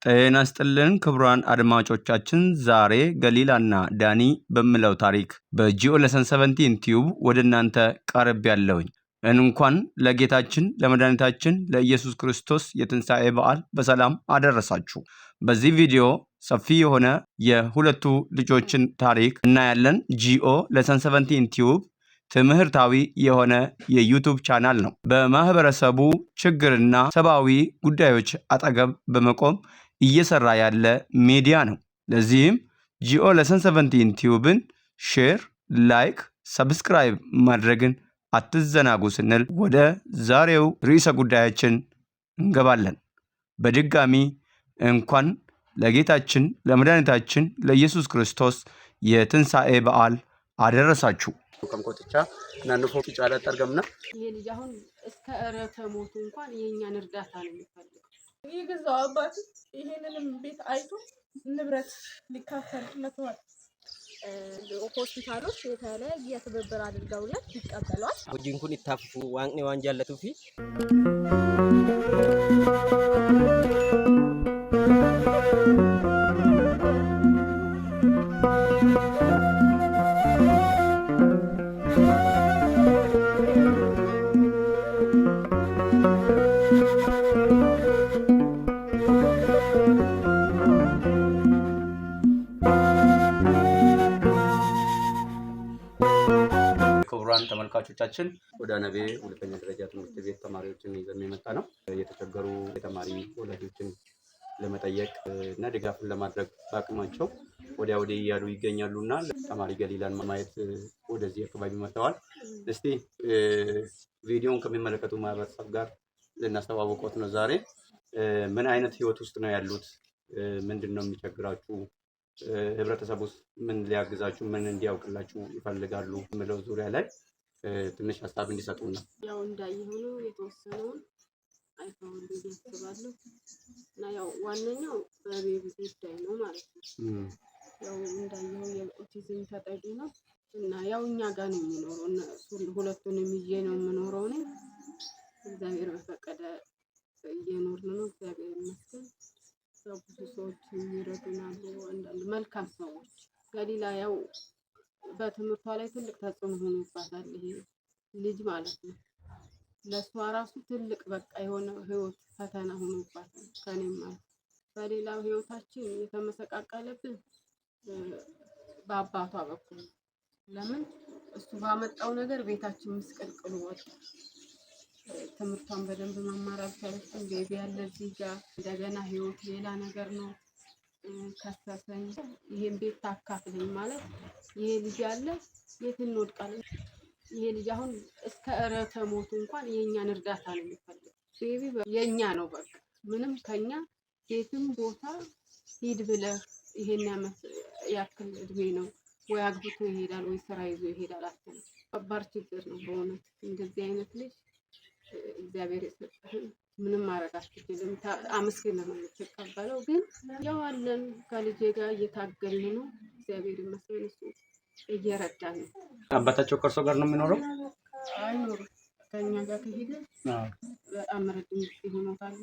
ጤና ይስጥልን ክቡራን አድማጮቻችን ዛሬ ገሊላና ዳኒ በሚለው ታሪክ በጂኦ ሌሰን 17 ቲዩብ ወደ እናንተ ቀርብ ያለውኝ እንኳን ለጌታችን ለመድኃኒታችን ለኢየሱስ ክርስቶስ የትንሣኤ በዓል በሰላም አደረሳችሁ። በዚህ ቪዲዮ ሰፊ የሆነ የሁለቱ ልጆችን ታሪክ እናያለን። ጂኦ ሌሰን 17 ቲዩብ ትምህርታዊ የሆነ የዩቲዩብ ቻናል ነው። በማህበረሰቡ ችግርና ሰብአዊ ጉዳዮች አጠገብ በመቆም እየሰራ ያለ ሚዲያ ነው። ለዚህም ጂኦ ሌሰን 17 ቲዩብን ሼር፣ ላይክ፣ ሰብስክራይብ ማድረግን አትዘናጉ ስንል ወደ ዛሬው ርዕሰ ጉዳያችን እንገባለን። በድጋሚ እንኳን ለጌታችን ለመድኃኒታችን ለኢየሱስ ክርስቶስ የትንሣኤ በዓል አደረሳችሁ። ከምቆጥቻ ናንፎ ጫላ ተርገምና ይሄ ልጅ አሁን እስከ እረተ ሞቱ እንኳን የኛን እርዳታ ነው የሚፈልገው። ይገዛው አባት ይሄንንም ቤት አይቶ ንብረት ሊካፈል መጥቷል። ሆስፒታሎች የተለያየ ትብብር አድርገውለት ይቀበሏል። ወጂን ኩን ይታፍፉ ዋንኔ ዋንጃለቱ ፊ ተመልካቾቻችን ወደ ነቤ ሁለተኛ ደረጃ ትምህርት ቤት ተማሪዎችን ይዘን የመጣ ነው። የተቸገሩ የተማሪ ወላጆችን ለመጠየቅ እና ድጋፍን ለማድረግ በአቅማቸው ወዲያ ወዲህ እያሉ ይገኛሉና ተማሪ ገሊላን ማየት ወደዚህ አካባቢ መጥተዋል። እስቲ ቪዲዮውን ከሚመለከቱ ማህበረሰብ ጋር ልናስተዋውቆት ነው። ዛሬ ምን አይነት ህይወት ውስጥ ነው ያሉት? ምንድነው የሚቸግራችሁ? ህብረተሰቡ ምን ሊያግዛችሁ ምን እንዲያውቅላችሁ ይፈልጋሉ የሚለው ዙሪያ ላይ ትንሽ ሀሳብ እንዲሰጡን ነው። ያው እንዳይሆኑ የተወሰነውን አይተውል ይስባሉ እና ያው ዋነኛው በቤቢ ጉዳይ ነው ማለት ነው። ያው እንዳይሆኑ የኦቲዝም ተጠቂ ነው እና ያው እኛ ጋር ነው የሚኖረው እና ሁለቱንም ይዤ ነው የምኖረው ነው። እግዚአብሔር በፈቀደ እየኖርን ነው። እግዚአብሔር ይመስገን። ያው ብዙ ሰዎች ይረዱናል። አንዳንድ መልካም ሰዎች ገሊላ ያው በትምህርቷ ላይ ትልቅ ተጽዕኖ ሆኖባታል ይሄ ልጅ ማለት ነው። ለሷ ራሱ ትልቅ በቃ የሆነ ህይወት ፈተና ሆኖባታል። ከኔም ማለት በሌላው ህይወታችን የተመሰቃቀለብን በአባቷ በኩል ለምን እሱ ባመጣው ነገር ቤታችን ምስቅልቅሉ ወጣ። ትምህርቷን በደንብ መማር አልቻለችም። ቤቢ ያለ እዚህ ጋር እንደገና ህይወት ሌላ ነገር ነው። ከሰሰኝ ይሄን ቤት ታካፍለኝ ማለት ይሄ ልጅ ያለ የት እንወድቃለን? ይሄ ልጅ አሁን እስከ እረተ ሞቱ እንኳን የኛን እርዳታ ነው የሚፈልገው። ቤቢ የኛ ነው በቃ ምንም ከኛ የትም ቦታ ሂድ ብለህ ይሄን ያክል እድሜ ነው ወይ አግብቶ ይሄዳል ወይ ስራ ይዞ ይሄዳል አትልም። ከባድ ችግር ነው በእውነት እንደዚህ አይነት ልጅ እግዚአብሔር ይሰጥህን ምንም ማድረግ አትችልም። አመስግን ነው የምትቀበለው። ግን ያው አለን ከልጄ ጋር እየታገልን ነው። እግዚአብሔር ይመስገን እሱ እየረዳን ነው። አባታቸው ከእርሶ ጋር ነው የሚኖረው? አይኖርም። ከኛ ጋር ከሄደ በጣም ረጅም ጊዜ ሆኖታል።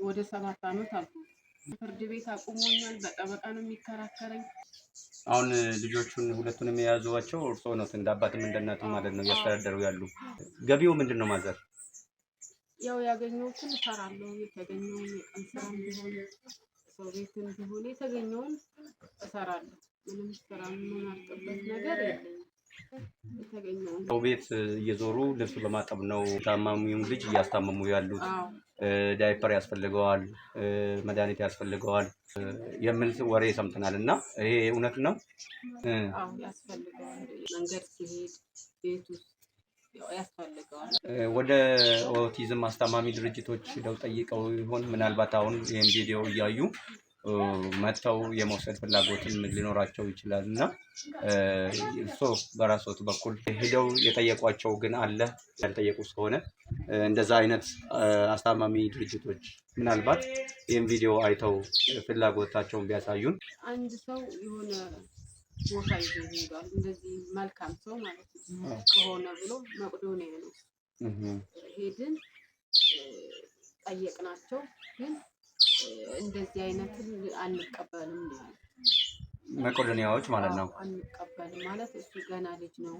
ወደ 7 ዓመት አሉ። ፍርድ ቤት አቁሞኛል። በጠበቃ ነው የሚከራከረኝ። አሁን ልጆቹን ሁለቱንም የያዙዋቸው እርሶ ነው እንደ አባትም እንደ እናትም ማለት ነው እያስተዳደሩ ያሉ። ገቢው ምንድነው ማዘር? ያው ያገኘሁትን እሰራለሁ። የተገኘውን የቀን ስራም ቢሆን ሰው ቤትም ቢሆን የተገኘውን እሰራለሁ። ምንም ስራ የማናርቅበት ነገር የለኝም። የተገኘውን ሰው ቤት እየዞሩ ልብስ በማጠብ ነው ታማሚውን ልጅ እያስታመሙ ያሉት። ዳይፐር ያስፈልገዋል፣ መድኃኒት ያስፈልገዋል የሚል ወሬ ሰምተናል እና ይሄ እውነት ነው? አዎ ያስፈልገዋል። መንገድ ሲሄድ ቤት ውስጥ ያስፈልገዋል። ወደ ኦቲዝም አስተማሚ ድርጅቶች ሄደው ጠይቀው ይሆን? ምናልባት አሁን ይሄን ቪዲዮ እያዩ መጥተው የመውሰድ ፍላጎትም ሊኖራቸው ይችላል እና እርሶ በራስዎት በኩል ሄደው የጠየቋቸው ግን አለ? ያልጠየቁ እስከሆነ እንደዛ አይነት አስተማሚ ድርጅቶች ምናልባት ይሄን ቪዲዮ አይተው ፍላጎታቸውን ቢያሳዩን። አንድ ሰው የሆነ ቦታ ይዞ ይሄዳል እንደዚህ መልካም ሰው ማለት ነው ከሆነ ብሎ መቅዶኒያ ነው ሄድን ጠየቅናቸው። ግን እንደዚህ አይነትን አንቀበልም ነው መቄዶንያዎች ማለት ነው። አንቀበልም ማለት እሱ ገና ልጅ ነው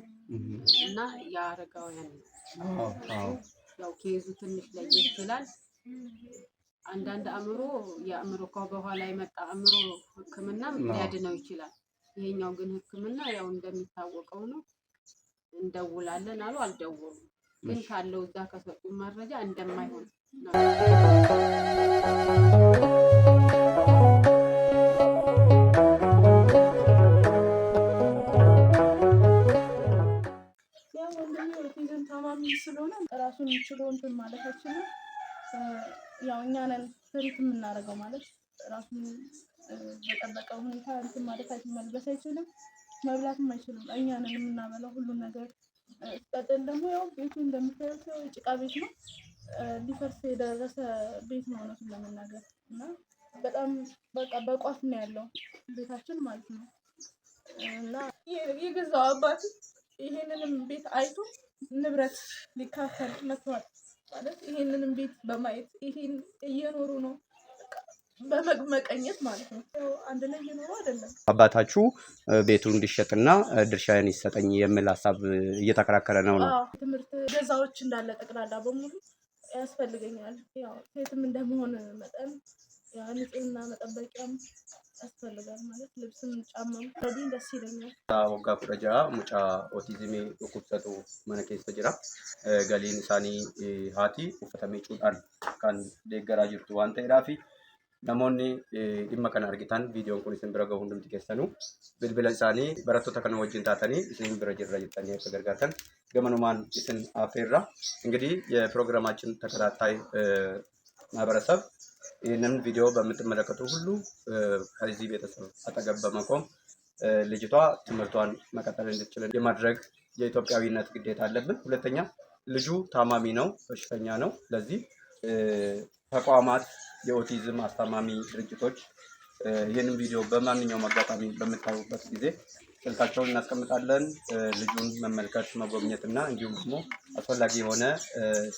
እና የአረጋውያን ነው። ያው ኬዙ ትንሽ ለየት ይችላል። አንዳንድ የአእምሮ በኋላ የመጣ አእምሮ ሕክምና ሊያድነው ይችላል። ይሄኛው ግን ሕክምና ያው እንደሚታወቀው ነው። እንደውላለን አሉ አልደወሉም፣ ግን ካለው እዛ ከሰጡ መረጃ እንደማይሆን ነው። ያው ወንድሜ ኦቲዝም ታማሚ ስለሆነ ራሱን ችሎ እንትን ማለት አይችልም። ያው እኛ ነን ትሪት የምናደርገው ማለት ራሱን በጠበቀ ሁኔታ እንትን ማለት አይችልም፣ መልበስ አይችልም፣ መብላትም አይችልም። እኛ ነን የምናበላው ሁሉን ነገር። ቀጥል ደግሞ ያው ቤቱ እንደምታዩት ጭቃ ቤት ነው፣ ሊፈርስ የደረሰ ቤት ነው እውነቱን ለመናገር እና በጣም በቃ በቋፍ ነው ያለው ቤታችን ማለት ነው። እና የገዛው አባት ይሄንንም ቤት አይቶ ንብረት ሊካፈል መጥቷል ማለት ይሄንንም ቤት በማየት ይሄን እየኖሩ ነው በመቀኘት ማለት ነው። አንድ ላይ እየኖሩ አይደለም። አባታችሁ ቤቱ እንዲሸጥና ድርሻዬን ይሰጠኝ የሚል ሀሳብ እየተከራከረ ነው። ትምህርት ገዛዎች እንዳለ ጠቅላላ በሙሉ ያስፈልገኛል። ያው ሴትም እንደመሆን መጠን ያው ንጽህና መጠበቂያም ያስፈልጋል ማለት ልብስም ጫማም ረዲን ደስ ይለኛል። ወጋ ኩረጃ ሙጫ ኦቲዝም ቁጥሰቱ መነኬስ ተጅራ ገሊን ሳኒ ሃቲ ኡፈተሜ ጩዳን ካን ደገራ ጅርቱ ዋንተ ኢራፊ namoonni dhimma kana argitan viidiyoon kun isin bira gahuun hundi keessanuu bilbila isaanii barattoota kana wajjin taatanii isin bira jirra jettanii akka gargaartan gamanumaan isin affeerra እንግዲህ የፕሮግራማችን ተከታታይ ማህበረሰብ ይህንን ቪዲዮ በምትመለከቱ ሁሉ ከዚህ ቤተሰብ አጠገብ በመቆም ልጅቷ ትምህርቷን መቀጠል እንድትችል የማድረግ የኢትዮጵያዊነት ግዴታ አለብን። ሁለተኛ ልጁ ታማሚ ነው፣ በሽተኛ ነው። ለዚህ ተቋማት የኦቲዝም አስተማሚ ድርጅቶች ይህንን ቪዲዮ በማንኛውም አጋጣሚ በምታዩበት ጊዜ ስልካቸውን እናስቀምጣለን። ልጁን መመልከት መጎብኘትና እንዲሁም ደግሞ አስፈላጊ የሆነ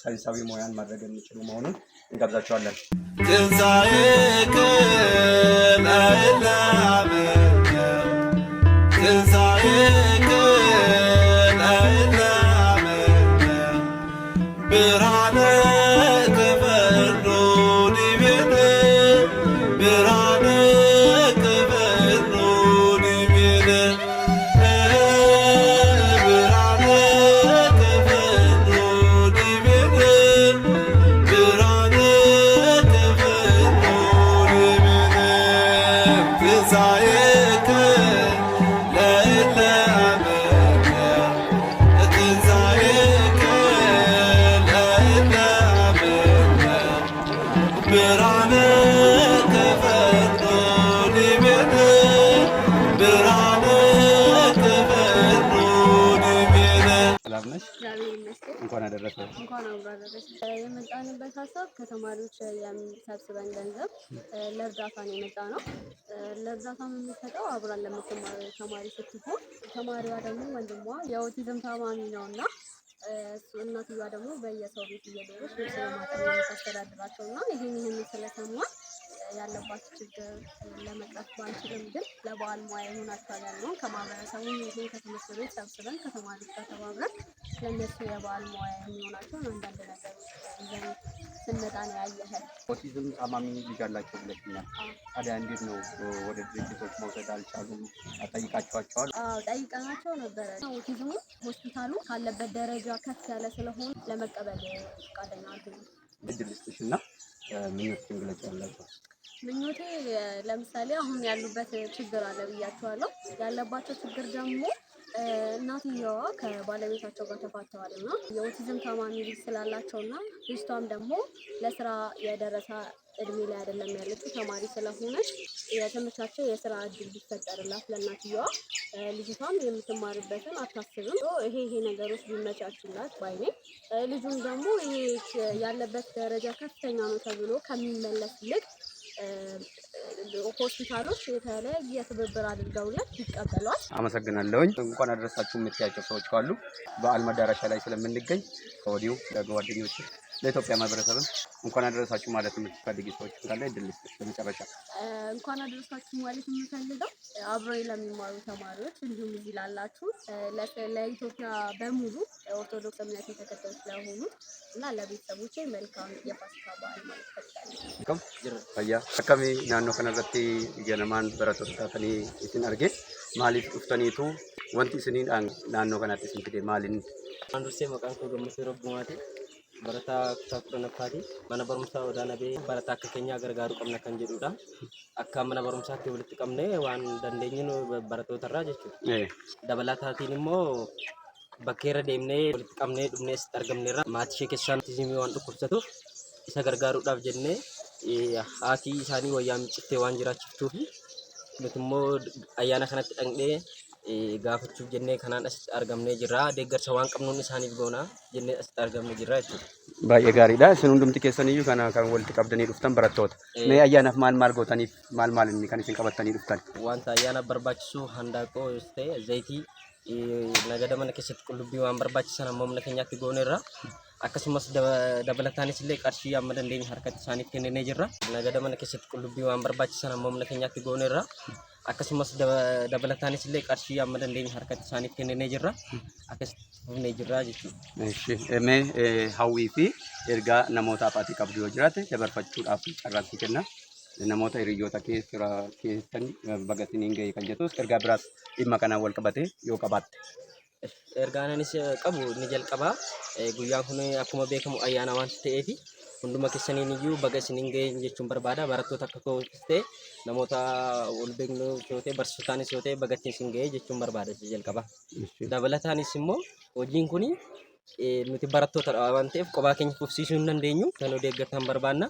ሳይንሳዊ ሙያን ማድረግ የሚችሉ መሆኑን እንጋብዛቸዋለን። እንኳን አደረሰሽ። እንኳን አብሮ አደረሰሽ። የመጣንበት ሀሳብ ከተማሪዎች ሰብስበን ገንዘብ ለእርዳታ ነው የመጣ ነው። ለእርዳታ የምንሰጠው አብራን ለምትማር ተማሪ ስትሆን ተማሪዋ ደግሞ ወንድሟ የኦቲዝም ታማሚ ነው እና እናትዋ ደግሞ በየሰው ቤት እየዞረች ልብስ በማጠብ የምታስተዳድራቸው እና ይህን ስለሰማን ያለባት ችግር ለመቅረፍ ባንችልም ግን ለበዓል ሙያ ይሆናቸዋል ያለውን ከማህበረሰቡ ይህን ከትምህርት ቤት ሰብስበን ከተማሪዎች ጋር ተባብረን ለእነሱ የበዓል ሙያ የሚሆናቸውን አንዳንድ ነገሮች ይዘን ስንመጣ ነው ያየኸን። ኦቲዝም ታማሚ ልጅ አላቸው ብለሽኛል። ታዲያ እንዴት ነው ወደ ድርጅቶች መውሰድ አልቻሉም? ጠይቃቸዋቸዋል? ጠይቀናቸው ነበረ። ኦቲዝሙ ሆስፒታሉ ካለበት ደረጃ ከፍ ያለ ስለሆነ ለመቀበል ፈቃደኛ አልሆኑም። እድል ልስጥሽ እና ምኞትሽን ግለጪ ያላቸው። ምኞቴ ለምሳሌ አሁን ያሉበት ችግር አለ ብያቸዋለሁ። ያለባቸው ችግር ደግሞ እናትየዋ ከባለቤታቸው ጋር ተፋተዋል እና የኦቲዝም ታማሚ ልጅ ስላላቸው እና ልጅቷም ደግሞ ለስራ የደረሰ እድሜ ላይ አይደለም ያለችው ተማሪ ስለሆነች የተመቻቸ የስራ እድል ቢፈጠርላት ለእናትየዋ ልጅቷም የምትማርበትን አታስብም። ይሄ ነገሮች ቢመቻቹላት ባይኔ ልጁም ደግሞ ይሄ ያለበት ደረጃ ከፍተኛ ነው ተብሎ ከሚመለስ ይልቅ ሆስፒታሎች የተለያየ ትብብር አድርገውለት ይቀበሏል። አመሰግናለሁኝ። እንኳን አደረሳችሁ የምትያቸው ሰዎች ካሉ በዓል መዳረሻ ላይ ስለምንገኝ ከወዲሁ ለጓደኞች ለኢትዮጵያ ማህበረሰብም እንኳን አደረሳችሁ ማለት የምትፈልጊ ሰዎች ካለ እድል ልስጥሽ በመጨረሻ። እንኳን አደረሳችሁ ማለት የምፈልገው አብረው ለሚማሩ ተማሪዎች እንዲሁም እዚህ ላላችሁ ለኢትዮጵያ በሙሉ ኦርቶዶክስ እምነት ተከታዮች ለሆኑ እና ለቤተሰቦቼ መልካም የፋሲካ በዓል ማለት ፈልጋለሁ። ፈያ አካሚ ናኖ ከነረቲ ጀነማን በረቶታ ታተኒ ኢሲን አርጌ ማሊፍ ዱፍተኒቱ ወንቲ ስኒን ናኖ ከናቲ ሲንክዴ ማሊን አንዱሴ መቃን ኮ ገምሴ ረቡማቲ በረታ ኩታኩረነ ፓቲ ማነ በርሙሳ ወዳነቤ በረታ ከከኛ ገርጋሩ ቀምነ ከንጀዱዳ አካ ማነ በርሙሳ ከብልት ቀምነ ዋን ደንደኝኑ በረቶ ተራጀቹ ደበላታቲንሞ በከረ ደምኔ ብልት ቀምነ ዱምኔስ ተርገምኔራ ማትሼ ከሻን ቲዚሚ ዋን ዱኩሰቱ isa gargaaruudhaaf jennee haati isaanii wayyaa miicittee waan jiraachuuf nuti immoo ayyaana kanatti dhaqnee gaafachuuf jennee kanaan asitti argamnee jirra. Deeggarsa waan qabnuun isaaniif goona jennee asitti argamnee jirra jechuudha. Baay'ee gaariidha. Isin hundumti keessaniyyuu kana kan walitti qabdanii dhuftan barattoota. Mee ayyaanaaf maal gootaniif maal inni kan isin qabatanii dhuftan? Wanta ayyaana barbaachisu handaaqoo yoo ta'e zayitii nagada mana keessatti qullubbii waan barbaachisan amma humna keenyaatti gooneerra. Akkasumas dabalataanis illee qarshii amma dandeenye harkatti isaaniif kennee jirra. Nagada mana keessatti qullubbii waan barbaachisan amma humna keenyaatti gooneerra. Akkasumas dabalataanis illee qarshii amma dandeenye harkatti isaaniif kennee jirra. Akkasumas jirra jechuudha. Eshi mee hawwii fi ergaa namoota afaatii qabdu yoo jiraate dabarfachuudhaaf carraaqii kenna. Namoota hiriyoota keessan bagatiniin ga'ee kan jettus ergaa biraas dhimma kanaan wal qabatee yoo qabaatte. Ergaan anis qabu ni jalqabaa guyyaan kun akkuma beekamu ayyaana waan ta'eef hunduma keessaniin iyyuu baga isiniin ga'e jechuun barbaada. Barattoota akka ta'e namoota wal beeknu yoo ta'e barsiisotaanis yoo ta'e baga isin ga'e jechuun barbaada jalqabaa. Dabalataanis immoo hojiin kun nuti barattoota waan ta'eef kophaa keenya fufsiisuu hin dandeenyu kan deeggartan barbaanna.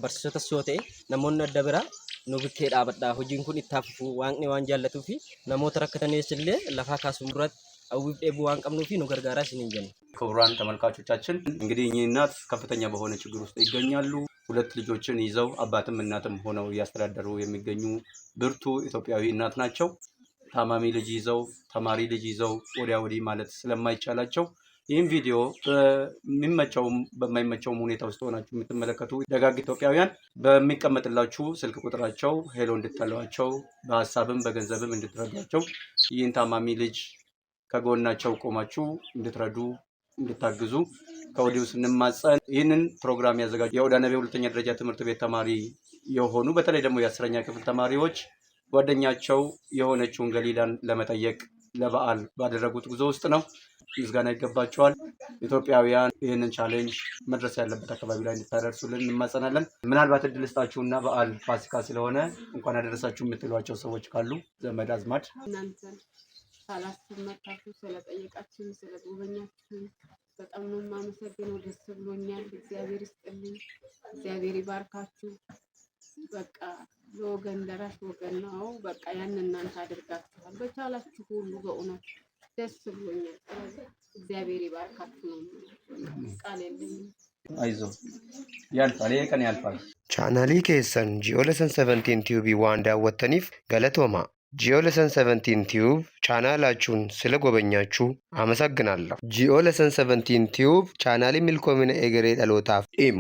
Barsiisotas yoo ta'e namoonni adda biraa nu bikkee dhaabadha. Hojiin kun itti hafu waaqni waan jaallatuuf namoota rakkatanis illee lafaa kaasuun duratti አውብ ደቡ ዋን ቀምኑፊ ነው ገርጋራ ሲንጀን ክቡራን ተመልካቾቻችን እንግዲህ እኚህ እናት ከፍተኛ በሆነ ችግር ውስጥ ይገኛሉ። ሁለት ልጆችን ይዘው አባትም እናትም ሆነው ያስተዳደሩ የሚገኙ ብርቱ ኢትዮጵያዊ እናት ናቸው። ታማሚ ልጅ ይዘው ተማሪ ልጅ ይዘው ወዲያ ወዲህ ማለት ስለማይቻላቸው ይህን ቪዲዮ በሚመቸውም በማይመቸውም ሁኔታ ውስጥ ሆናችሁ የምትመለከቱ ደጋግ ኢትዮጵያውያን በሚቀመጥላችሁ ስልክ ቁጥራቸው ሄሎ እንድትሏቸው በሐሳብም በገንዘብም እንድትረዷቸው ይህን ታማሚ ልጅ ከጎናቸው ቆማችሁ እንድትረዱ እንድታግዙ ከወዲሁ ስንማጸን ይህንን ፕሮግራም ያዘጋጁ የወዳነቤ ሁለተኛ ደረጃ ትምህርት ቤት ተማሪ የሆኑ በተለይ ደግሞ የ10ኛ ክፍል ተማሪዎች ጓደኛቸው የሆነችውን ገሊላን ለመጠየቅ ለበዓል ባደረጉት ጉዞ ውስጥ ነው። ምስጋና ይገባቸዋል። ኢትዮጵያውያን ይህንን ቻሌንጅ መድረስ ያለበት አካባቢ ላይ እንድታደርሱልን እንማጸናለን። ምናልባት እድል ስጣችሁና በዓል ፋሲካ ስለሆነ እንኳን አደረሳችሁ የምትሏቸው ሰዎች ካሉ ዘመድ አዝማድ ሳላስብ መጣችሁ ስለጠየቃችሁ ስለጎበኛችሁ በጣም ነው የማመሰግነው። ደስ ብሎኛል። እግዚአብሔር ይስጥልኝ። እግዚአብሔር ይባርካችሁ። በቃ ለወገን ደራሽ ወገን ነው። በቃ ያን እናንተ አድርጋችኋል በቻላችሁ ሁሉ በእውነት ደስ ብሎኛል። እግዚአብሔር ይባርካችሁ ነው ቃል የለኝም። አይዞ ያልፋል የቀን ያልፋል። ቻናሊ ኬሰን ጂኦለሰን 17 ቲዩብ ዋን ዳወተኒፍ ገለቶማ ጂኦለሰን 17 ቲዩብ ቻናላችሁን ስለጎበኛችሁ አመሰግናለሁ። ጂኦለሰን 17 ቲዩብ ቻናሊ ሚልኮሚነ ኤገሬ ዳሎታፍ ኢሙ